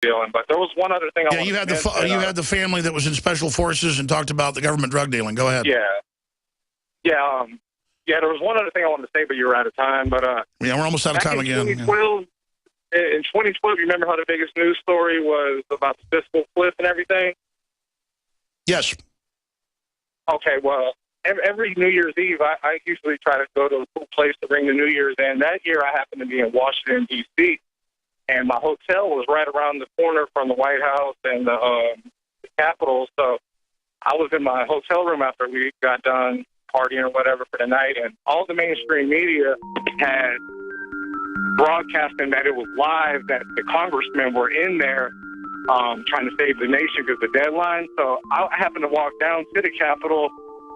dealing. But there was one other thing I wanted you had to mention. you had the family that was in special forces and talked about the government drug dealing. Go ahead. Yeah. There was one other thing I wanted to say, but you were out of time. But we're almost out of time again. In 2012, you remember how the biggest news story was about the fiscal cliff and everything? Yes. Okay, well, every New Year's Eve, I usually try to go to a cool place to bring the New Year's in. That year, I happened to be in Washington, D.C., and my hotel was right around the corner from the White House and the Capitol. So I was in my hotel room after we got done partying or whatever for the night, and all the mainstream media had broadcasting that it was live, that the congressmen were in there trying to save the nation because of the deadline. So I happened to walk down to the Capitol,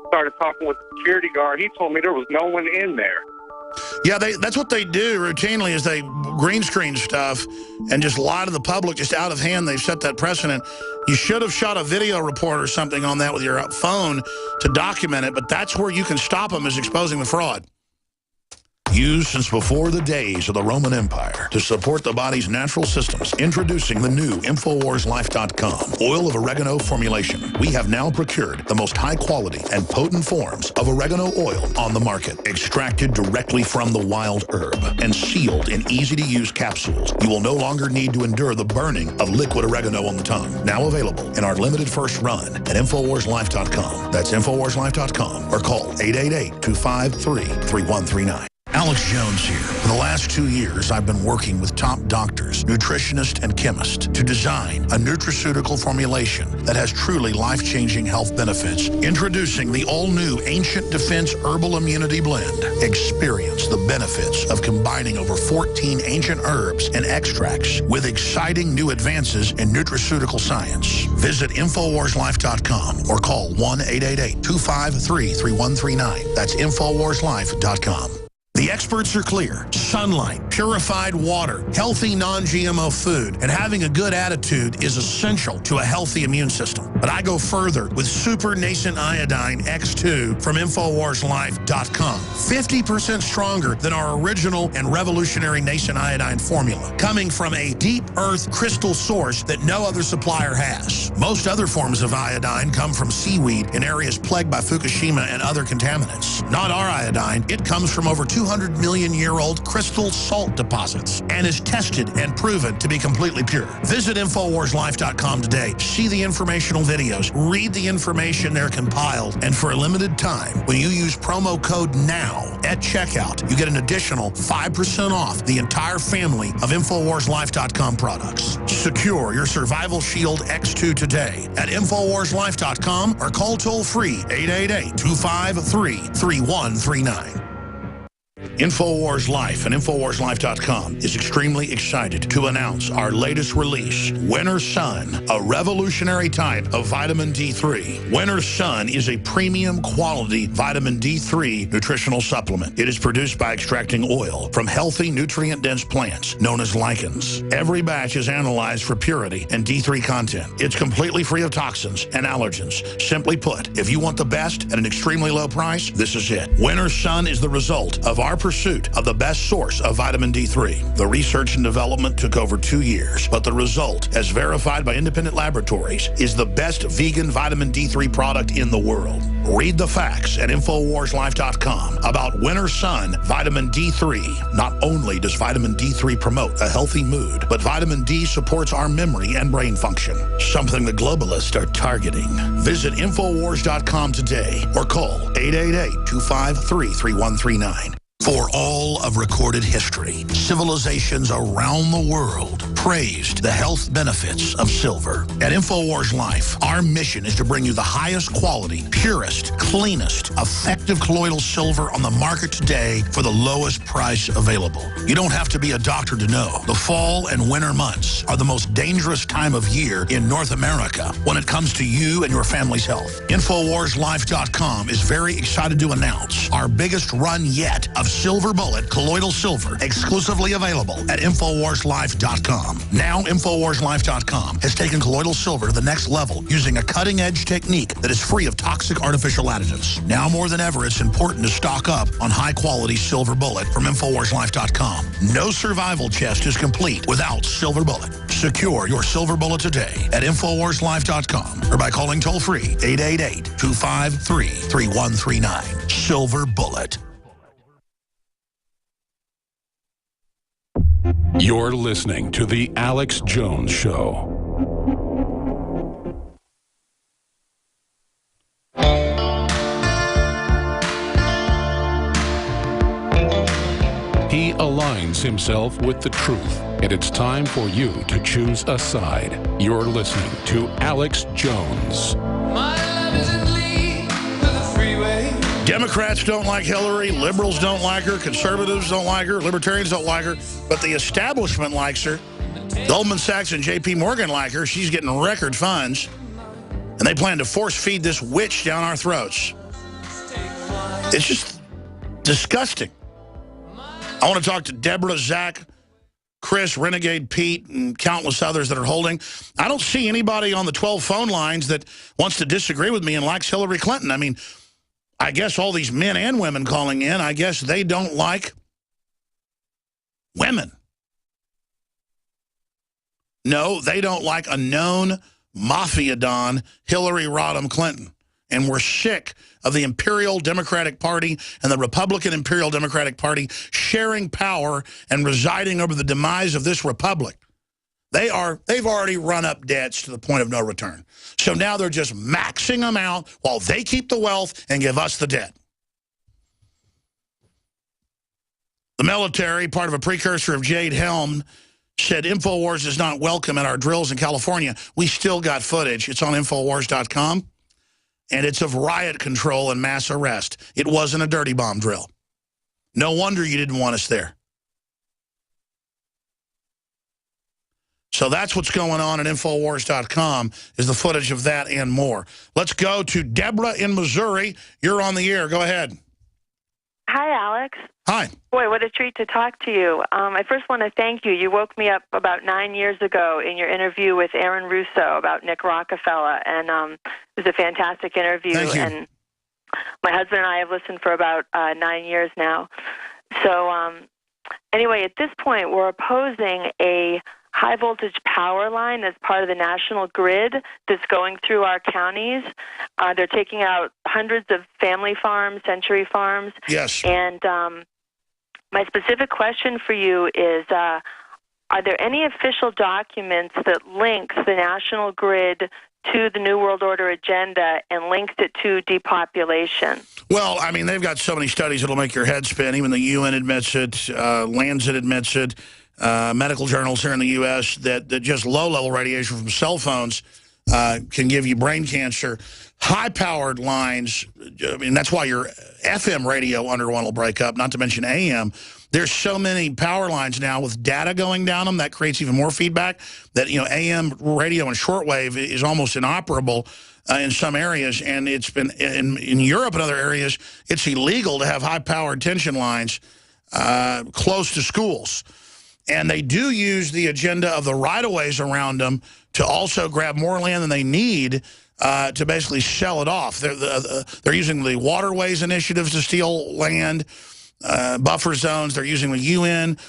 started talking with the security guard. He told me there was no one in there. Yeah, that's what they do routinely is they green screen stuff and just lie to the public just out of hand. They've set that precedent. You should have shot a video report or something on that with your phone to document it, but that's where you can stop them, is exposing the fraud. Used since before the days of the Roman Empire to support the body's natural systems. Introducing the new InfoWarsLife.com oil of oregano formulation. We have now procured the most high quality and potent forms of oregano oil on the market. Extracted directly from the wild herb and sealed in easy-to-use capsules. You will no longer need to endure the burning of liquid oregano on the tongue. Now available in our limited first run at InfoWarsLife.com. That's InfoWarsLife.com or call 888-253-3139. Alex Jones here. For the last 2 years, I've been working with top doctors, nutritionists, and chemists to design a nutraceutical formulation that has truly life-changing health benefits. Introducing the all-new Ancient Defense Herbal Immunity Blend. Experience the benefits of combining over 14 ancient herbs and extracts with exciting new advances in nutraceutical science. Visit InfoWarsLife.com or call 1-888-253-3139. That's InfoWarsLife.com. The experts are clear. Sunlight, purified water, healthy non-GMO food, and having a good attitude is essential to a healthy immune system. But I go further with Super Nascent Iodine X2 from InfoWarsLife.com. 50% stronger than our original and revolutionary Nascent Iodine formula, coming from a deep earth crystal source that no other supplier has. Most other forms of iodine come from seaweed in areas plagued by Fukushima and other contaminants. Not our iodine. It comes from over 200 million-year-old crystal salt deposits and is tested and proven to be completely pure. Visit InfoWarsLife.com today. See the informational videos. Read the information they're compiled. And for a limited time, when you use promo code NOW at checkout, you get an additional 5% off the entire family of InfoWarsLife.com products. Secure your Survival Shield X2 today at InfoWarsLife.com or call toll-free 888-253-3139. InfoWars Life and InfoWarsLife.com is extremely excited to announce our latest release, Winter Sun, a revolutionary type of vitamin D3. Winter Sun is a premium quality vitamin D3 nutritional supplement. It is produced by extracting oil from healthy, nutrient-dense plants known as lichens. Every batch is analyzed for purity and D3 content. It's completely free of toxins and allergens. Simply put, if you want the best at an extremely low price, this is it. Winter Sun is the result of our pursuit of the best source of vitamin D3. The research and development took over 2 years, but the result, as verified by independent laboratories, is the best vegan vitamin D3 product in the world. Read the facts at InfoWarsLife.com about Winter Sun Vitamin D3. Not only does vitamin D3 promote a healthy mood, but vitamin D supports our memory and brain function, something the globalists are targeting. Visit InfoWars.com today or call 888-253-3139. For all of recorded history, civilizations around the world praised the health benefits of silver. At InfoWars Life, our mission is to bring you the highest quality, purest, cleanest, effective colloidal silver on the market today for the lowest price available. You don't have to be a doctor to know. The fall and winter months are the most dangerous time of year in North America when it comes to you and your family's health. InfoWarsLife.com is very excited to announce our biggest run yet of Silver Bullet colloidal silver, exclusively available at InfoWarsLife.com. Now, InfoWarsLife.com has taken colloidal silver to the next level using a cutting-edge technique that is free of toxic artificial additives. Now more than ever, it's important to stock up on high-quality Silver Bullet from InfoWarsLife.com. No survival chest is complete without Silver Bullet. Secure your silver bullet today at InfoWarsLife.com or by calling toll-free 888-253-3139. Silver Bullet. You're listening to The Alex Jones Show. He aligns himself with the truth, and it's time for you to choose a side. You're listening to Alex Jones. My love is in league with the freeway. Democrats don't like Hillary, liberals don't like her, conservatives don't like her, libertarians don't like her, but the establishment likes her. Goldman Sachs and J.P. Morgan like her. She's getting record funds, and they plan to force feed this witch down our throats. It's just disgusting. I want to talk to Deborah, Zach, Chris, Renegade Pete, and countless others that are holding. I don't see anybody on the 12 phone lines that wants to disagree with me and likes Hillary Clinton. I mean, I guess all these men and women calling in, I guess they don't like women. No, they don't like a known mafia don, Hillary Rodham Clinton. And we're sick of the Imperial Democratic Party and the Republican Imperial Democratic Party sharing power and residing over the demise of this republic. They've already run up debts to the point of no return. So now they're just maxing them out while they keep the wealth and give us the debt. The military, part of a precursor of Jade Helm, said InfoWars is not welcome at our drills in California. We still got footage. It's on InfoWars.com. And it's of riot control and mass arrest. It wasn't a dirty bomb drill. No wonder you didn't want us there. So that's what's going on at InfoWars.com, is the footage of that and more. Let's go to Deborah in Missouri. You're on the air. Go ahead. Hi, Alex. Hi. Boy, what a treat to talk to you. I first want to thank you. You woke me up about 9 years ago in your interview with Aaron Russo about Nick Rockefeller, and it was a fantastic interview. Thank you. And my husband and I have listened for about 9 years now. So anyway, at this point, we're opposing a high-voltage power line that's part of the national grid that's going through our counties. They're taking out hundreds of family farms, century farms. Yes. And my specific question for you is, are there any official documents that links the national grid to the New World Order agenda and links it to depopulation? Well, I mean, they've got so many studies that'll make your head spin. Even the UN admits it, Lancet admits it, medical journals here in the U.S. that just low-level radiation from cell phones can give you brain cancer. High-powered lines, I mean, that's why your FM radio under one will break up, not to mention AM. There's so many power lines now with data going down them that creates even more feedback that, you know, AM radio and shortwave is almost inoperable in some areas. And it's been, in Europe and other areas, it's illegal to have high-powered tension lines close to schools. And they do use the agenda of the right-of-ways around them to also grab more land than they need to basically sell it off. They're using the waterways initiatives to steal land, buffer zones. They're using the UN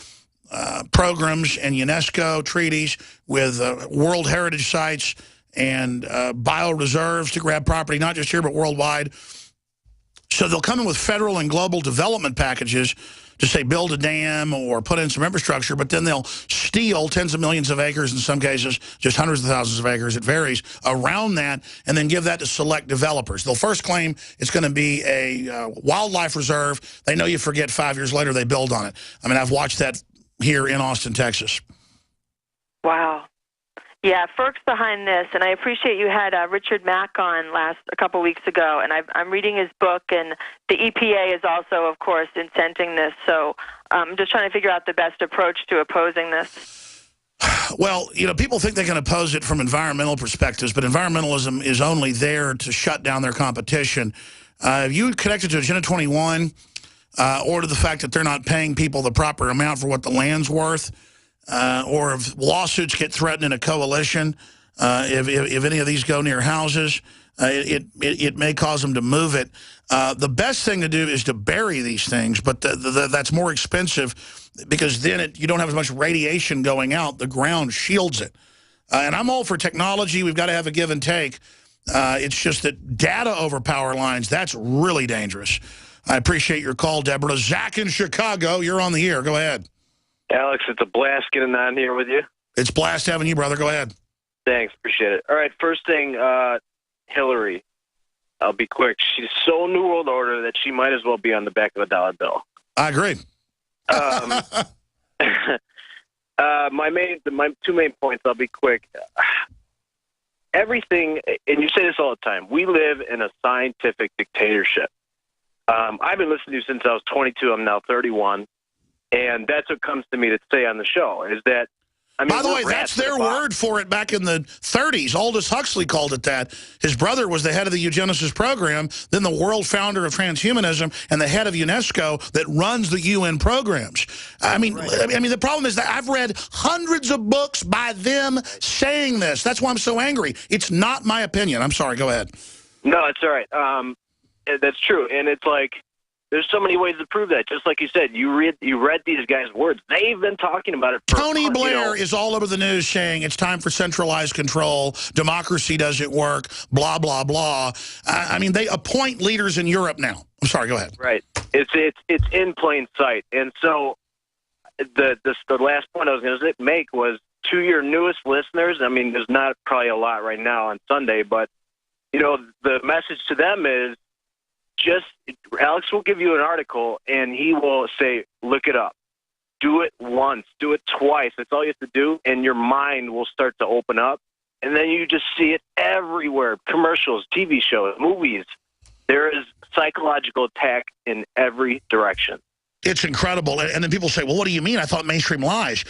programs and UNESCO treaties with World Heritage Sites and bioreserves to grab property, not just here, but worldwide. So they'll come in with federal and global development packages to say build a dam or put in some infrastructure, but then they'll steal tens of millions of acres, in some cases just hundreds of thousands of acres, it varies, around that, and then give that to select developers. They'll first claim it's going to be a wildlife reserve. They know you forget 5 years later they build on it. I mean, I've watched that here in Austin, Texas. Wow. Yeah, FERC's behind this, and I appreciate you had Richard Mack on a couple weeks ago, and I'm reading his book, and the EPA is also, of course, incenting this, so I'm just trying to figure out the best approach to opposing this. Well, you know, people think they can oppose it from environmental perspectives, but environmentalism is only there to shut down their competition. If you connected to Agenda 21 or to the fact that they're not paying people the proper amount for what the land's worth, or if lawsuits get threatened in a coalition, if any of these go near houses, it may cause them to move it. The best thing to do is to bury these things, but that's more expensive because then you don't have as much radiation going out. The ground shields it. And I'm all for technology. We've got to have a give and take. It's just that data over power lines, that's really dangerous. I appreciate your call, Deborah. Zach in Chicago, you're on the air. Go ahead. Alex, it's a blast getting on here with you. It's a blast having you, brother. Go ahead. Thanks. Appreciate it. All right, first thing, Hillary. I'll be quick. She's so New World Order that she might as well be on the back of a dollar bill. I agree. My two main points, I'll be quick. Everything, and you say this all the time, we live in a scientific dictatorship. I've been listening to you since I was 22. I'm now 31. And that's what comes to me to say on the show, is that, I mean, by the way, that's their word for it back in the 30s. Aldous Huxley called it that. His brother was the head of the eugenicist program, then the world founder of transhumanism, and the head of UNESCO that runs the UN programs. I mean, right. I mean, the problem is that I've read hundreds of books by them saying this. That's why I'm so angry. It's not my opinion. I'm sorry. Go ahead. No, it's all right. That's true. And it's like, there's so many ways to prove that. Just like you said, you read these guys' words. They've been talking about it for Tony Blair is all over the news saying it's time for centralized control, democracy doesn't work, blah, blah, blah. I mean, they appoint leaders in Europe now. I'm sorry, go ahead. Right. It's in plain sight. And so the last point I was going to make was to your newest listeners, I mean, there's not probably a lot right now on Sunday, but, you know, the message to them is, Alex will give you an article, and he will say, look it up. Do it once. Do it twice. That's all you have to do, and your mind will start to open up. And then you just see it everywhere. Commercials, TV shows, movies. There is psychological attack in every direction. It's incredible. And then people say, well, what do you mean? I thought mainstream lies.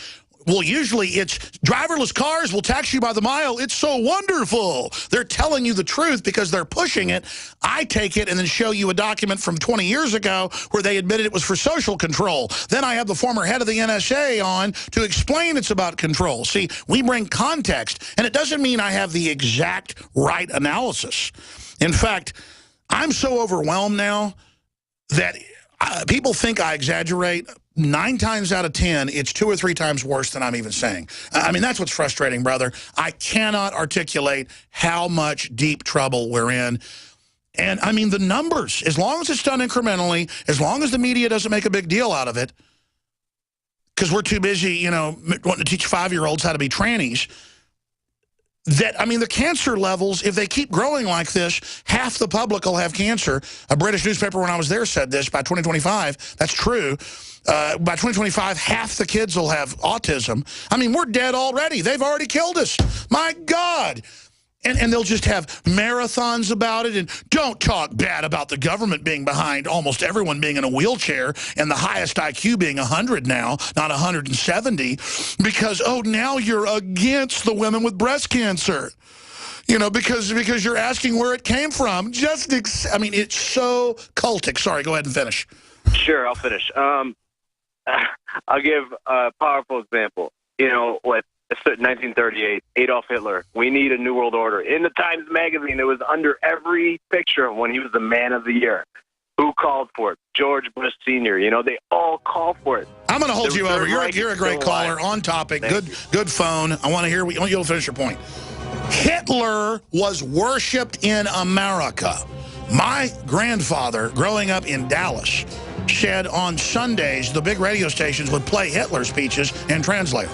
Well, usually it's driverless cars will tax you by the mile. It's so wonderful. They're telling you the truth because they're pushing it. I take it and then show you a document from 20 years ago where they admitted it was for social control. Then I have the former head of the NSA on to explain it's about control. See, we bring context, and it doesn't mean I have the exact right analysis. In fact, I'm so overwhelmed now that people think I exaggerate. 9 times out of 10, it's 2 or 3 times worse than I'm even saying. I mean, that's what's frustrating, brother. I cannot articulate how much deep trouble we're in. And, I mean, the numbers, as long as it's done incrementally, as long as the media doesn't make a big deal out of it, because we're too busy, you know, wanting to teach 5-year-olds how to be trannies, that, I mean, the cancer levels, if they keep growing like this, half the public will have cancer. A British newspaper when I was there said this, by 2025, that's true. By 2025, half the kids will have autism. I mean, we're dead already. They've already killed us. My God. And they'll just have marathons about it. And don't talk bad about the government being behind almost everyone being in a wheelchair and the highest IQ being 100 now, not 170, because, oh, now you're against the women with breast cancer. You know, because you're asking where it came from. I mean, it's so cultic. Sorry, go ahead and finish. Sure, I'll finish. I'll give a powerful example. You know, what? 1938, Adolf Hitler. We need a new world order. In the Times Magazine, it was under every picture when he was the man of the year. Who called for it? George Bush Sr. You know, they all call for it. I'm going to hold you over. You're a great caller. On topic. Good phone. I want you to finish your point. Hitler was worshipped in America. My grandfather, growing up in Dallas, said on Sundays the big radio stations would play Hitler speeches and translate.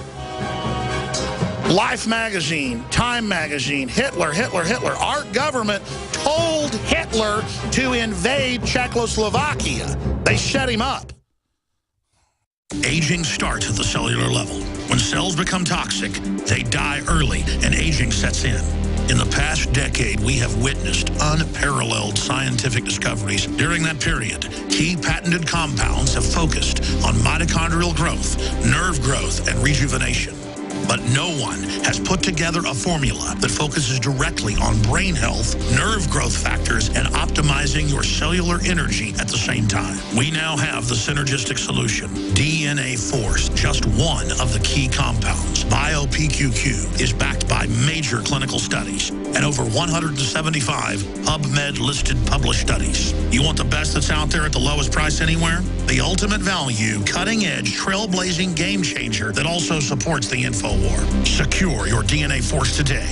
Life magazine, Time magazine, Hitler, Hitler, Hitler. Our government told Hitler to invade Czechoslovakia. They set him up. Aging starts at the cellular level. When cells become toxic, they die early and aging sets in. In the past decade, we have witnessed unparalleled scientific discoveries. During that period, key patented compounds have focused on mitochondrial growth, nerve growth, and rejuvenation. But no one has put together a formula that focuses directly on brain health, nerve growth factors, and optimizing your cellular energy at the same time. We now have the synergistic solution, DNA Force, just one of the key compounds. BioPQQ is backed by major clinical studies and over 175 PubMed-listed published studies. You want the best that's out there at the lowest price anywhere? The ultimate value, cutting-edge, trailblazing game changer that also supports the InfoWar. Secure your DNA Force today.